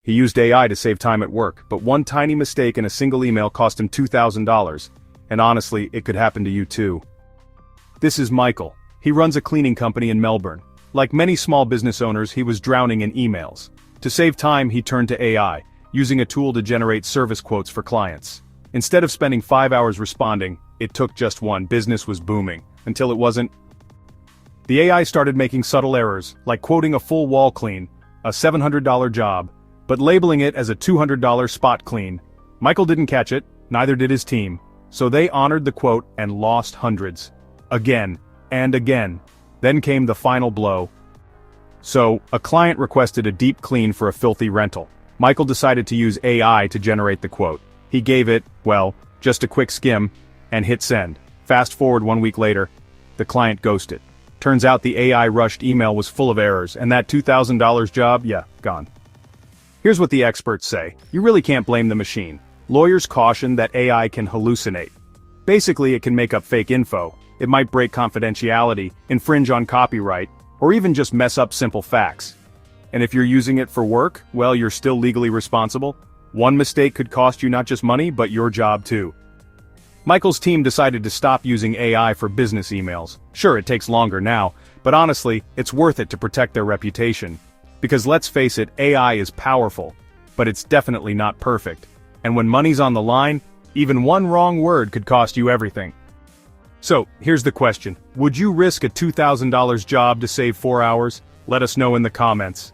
He used AI to save time at work, but one tiny mistake in a single email cost him $2,000. And honestly, it could happen to you too. This is Michael. He runs a cleaning company in Melbourne. Like many small business owners, he was drowning in emails. To save time, he turned to AI, using a tool to generate service quotes for clients. Instead of spending 5 hours responding, it took just one. Business was booming, until it wasn't. The AI started making subtle errors, like quoting a full wall clean, a $700 job, but labeling it as a $200 spot clean. Michael didn't catch it, neither did his team, so they honored the quote and lost hundreds. Again, and again. Then came the final blow. So, a client requested a deep clean for a filthy rental. Michael decided to use AI to generate the quote. He gave it, well, just a quick skim, and hit send. Fast forward 1 week later, the client ghosted. Turns out the AI rushed email was full of errors, and that $2,000 job, gone. Here's what the experts say. You really can't blame the machine. Lawyers caution that AI can hallucinate. Basically, it can make up fake info. It might break confidentiality, infringe on copyright, or even just mess up simple facts. And if you're using it for work, well, you're still legally responsible. One mistake could cost you not just money, but your job too. Michael's team decided to stop using AI for business emails. Sure, it takes longer now, but honestly, it's worth it to protect their reputation. Because let's face it, AI is powerful, but it's definitely not perfect. And when money's on the line, even one wrong word could cost you everything. So, here's the question. Would you risk a $2,000 job to save 4 hours? Let us know in the comments.